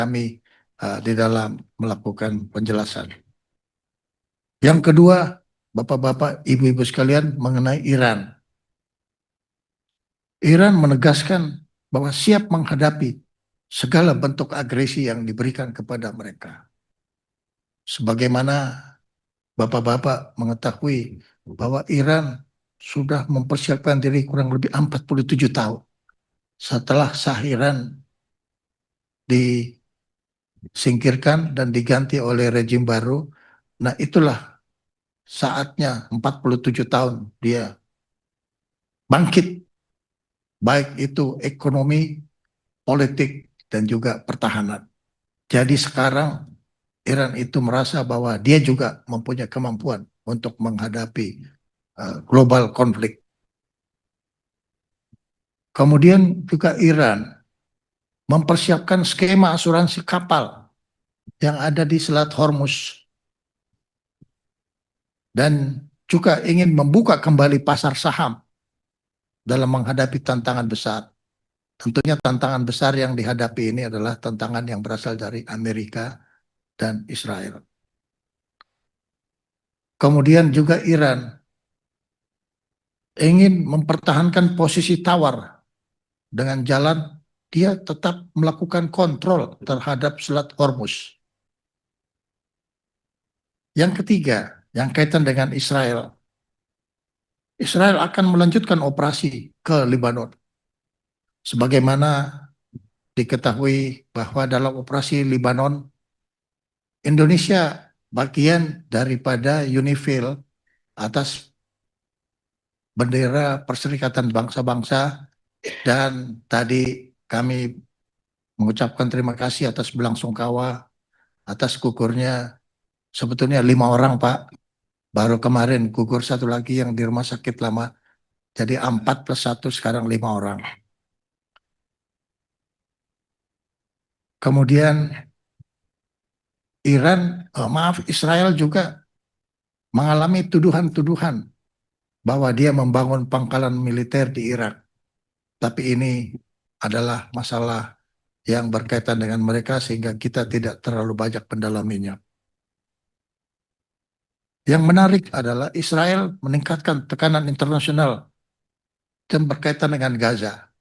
kami di dalam melakukan penjelasan. Yang kedua, Bapak-bapak, Ibu-ibu sekalian, mengenai Iran. Iran menegaskan bahwa siap menghadapi segala bentuk agresi yang diberikan kepada mereka. Sebagaimana Bapak-bapak mengetahui bahwa Iran sudah mempersiapkan diri kurang lebih 47 tahun setelah Shah Iran disingkirkan dan diganti oleh rejim baru. Nah, itulah saatnya 47 tahun dia bangkit, baik itu ekonomi, politik, dan juga pertahanan. Jadi sekarang Iran itu merasa bahwa dia juga mempunyai kemampuan untuk menghadapi global konflik. Kemudian juga Iran mempersiapkan skema asuransi kapal yang ada di Selat Hormuz dan juga ingin membuka kembali pasar saham dalam menghadapi tantangan besar. Tentunya tantangan besar yang dihadapi ini adalah tantangan yang berasal dari Amerika dan Israel. Kemudian juga Iran ingin mempertahankan posisi tawar dengan jalan dia tetap melakukan kontrol terhadap Selat Hormuz. Yang ketiga, yang kaitan dengan Israel. Israel akan melanjutkan operasi ke Lebanon. Sebagaimana diketahui bahwa dalam operasi Lebanon, Indonesia bagian daripada UNIFIL atas bendera Perserikatan Bangsa-Bangsa, dan tadi kami mengucapkan terima kasih atas belangsungkawa atas gugurnya sebetulnya 5 orang, Pak. Baru kemarin gugur satu lagi yang di rumah sakit lama. Jadi 4+1 sekarang 5 orang. Kemudian Israel juga mengalami tuduhan-tuduhan bahwa dia membangun pangkalan militer di Irak. Tapi ini adalah masalah yang berkaitan dengan mereka sehingga kita tidak terlalu banyak mendalaminya. Yang menarik adalah Israel meningkatkan tekanan internasional dan berkaitan dengan Gaza.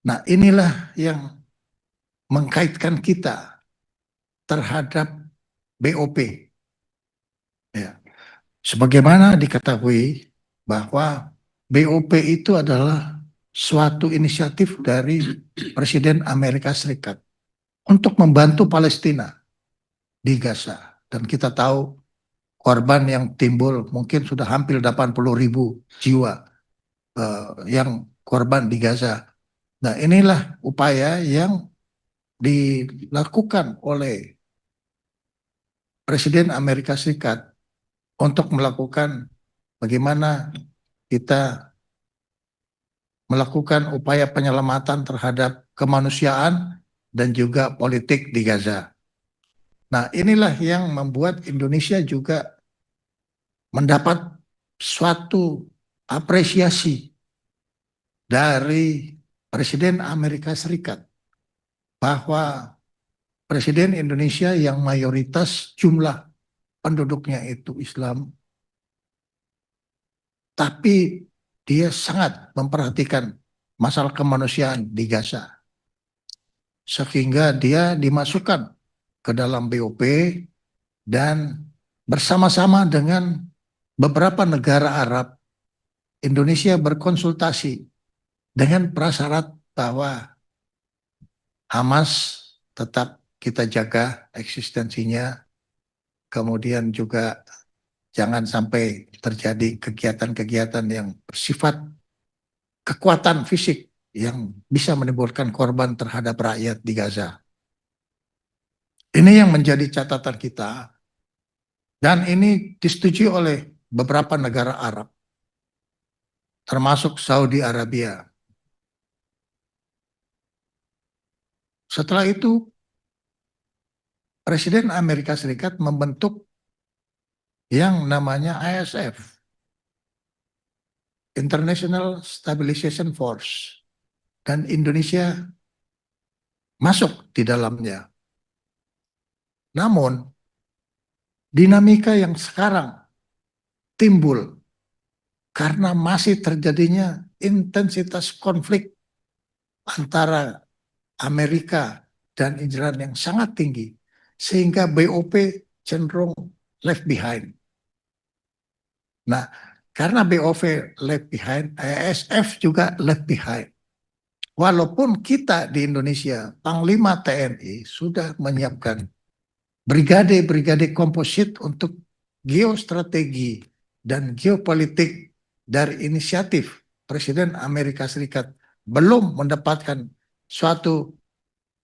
Nah, inilah yang mengkaitkan kita terhadap BOP. Ya. Sebagaimana diketahui bahwa BOP itu adalah suatu inisiatif dari Presiden Amerika Serikat untuk membantu Palestina di Gaza. Dan kita tahu korban yang timbul mungkin sudah hampir 80.000 jiwa yang korban di Gaza. Nah, inilah upaya yang dilakukan oleh Presiden Amerika Serikat untuk melakukan bagaimana kita melakukan upaya penyelamatan terhadap kemanusiaan dan juga politik di Gaza. Nah, inilah yang membuat Indonesia juga mendapat suatu apresiasi dari Presiden Amerika Serikat bahwa Presiden Indonesia yang mayoritas jumlah penduduknya itu Islam, tapi dia sangat memperhatikan masalah kemanusiaan di Gaza. Sehingga dia dimasukkan ke dalam BOP dan bersama-sama dengan beberapa negara Arab, Indonesia berkonsultasi dengan prasyarat bahwa Hamas tetap kita jaga eksistensinya, kemudian juga jangan sampai terjadi kegiatan-kegiatan yang bersifat kekuatan fisik yang bisa menimbulkan korban terhadap rakyat di Gaza. Ini yang menjadi catatan kita, dan ini disetujui oleh beberapa negara Arab, termasuk Saudi Arabia. Setelah itu, Presiden Amerika Serikat membentuk yang namanya ISF, International Stabilization Force, dan Indonesia masuk di dalamnya. Namun, dinamika yang sekarang timbul karena masih terjadinya intensitas konflik antara Amerika dan Iran yang sangat tinggi, sehingga BOP cenderung left behind. Nah, karena BOP left behind, ISF juga left behind. Walaupun kita di Indonesia, Panglima TNI sudah menyiapkan brigade-brigade komposit untuk geostrategi dan geopolitik dari inisiatif Presiden Amerika Serikat belum mendapatkan suatu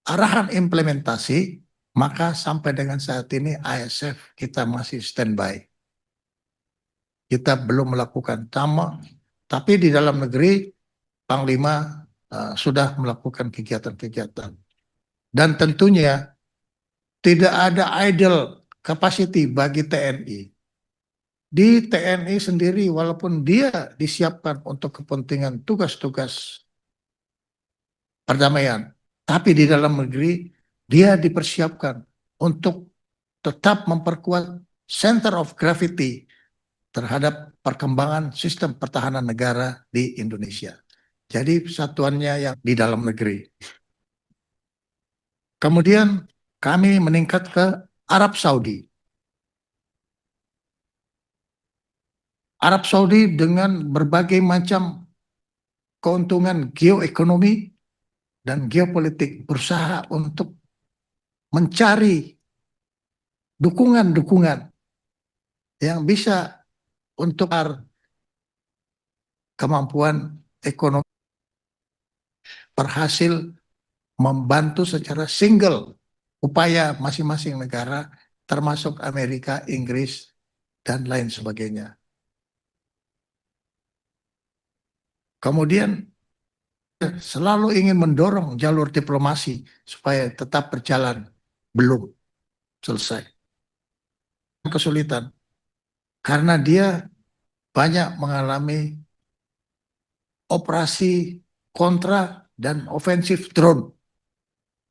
arahan implementasi, maka sampai dengan saat ini ISF kita masih standby. Kita belum melakukan sama, tapi di dalam negeri Panglima sudah melakukan kegiatan-kegiatan. Dan tentunya tidak ada idle capacity bagi TNI. Di TNI sendiri, walaupun dia disiapkan untuk kepentingan tugas-tugas perdamaian, tapi di dalam negeri dia dipersiapkan untuk tetap memperkuat center of gravity terhadap perkembangan sistem pertahanan negara di Indonesia. Jadi satuannya yang di dalam negeri. Kemudian kami meningkat ke Arab Saudi. Arab Saudi dengan berbagai macam keuntungan geoekonomi dan geopolitik berusaha untuk mencari dukungan-dukungan yang bisa untuk kemampuan ekonomi berhasil membantu secara single upaya masing-masing negara termasuk Amerika, Inggris, dan lain sebagainya. Kemudian selalu ingin mendorong jalur diplomasi supaya tetap berjalan, belum selesai. Kesulitan karena dia banyak mengalami operasi kontra dan ofensif drone,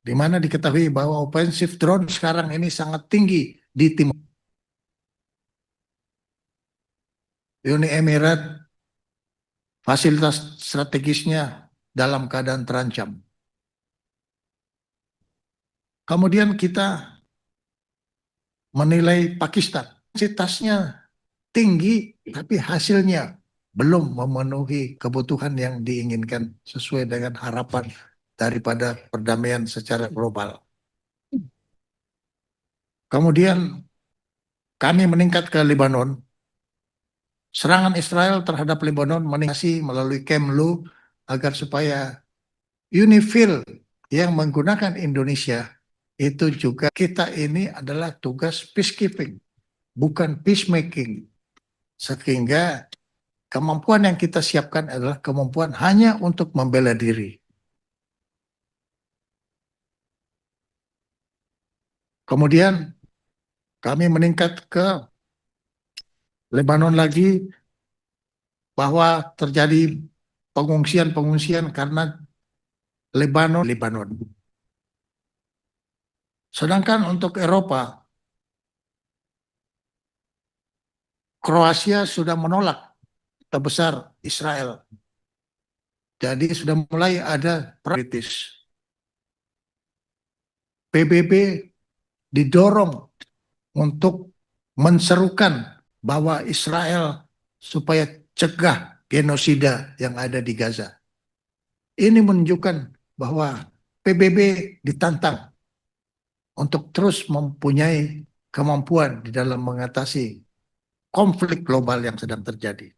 di mana diketahui bahwa ofensif drone sekarang ini sangat tinggi di timur. Uni Emirat fasilitas strategisnya dalam keadaan terancam. Kemudian kita menilai Pakistan, kapasitasnya tinggi, tapi hasilnya belum memenuhi kebutuhan yang diinginkan sesuai dengan harapan daripada perdamaian secara global. Kemudian kami meningkat ke Lebanon. Serangan Israel terhadap Lebanon meningkasi melalui Kemlu agar supaya UNIFIL yang menggunakan Indonesia itu juga kita ini adalah tugas peacekeeping, bukan peacemaking. Sehingga kemampuan yang kita siapkan adalah kemampuan hanya untuk membela diri. Kemudian kami meningkat ke Lebanon lagi bahwa terjadi pengungsian-pengungsian karena Lebanon. Sedangkan untuk Eropa, Kroasia sudah menolak terbesar Israel. Jadi sudah mulai ada British. PBB didorong untuk menserukan bahwa Israel supaya cegah genosida yang ada di Gaza. Ini menunjukkan bahwa PBB ditantang untuk terus mempunyai kemampuan di dalam mengatasi konflik global yang sedang terjadi.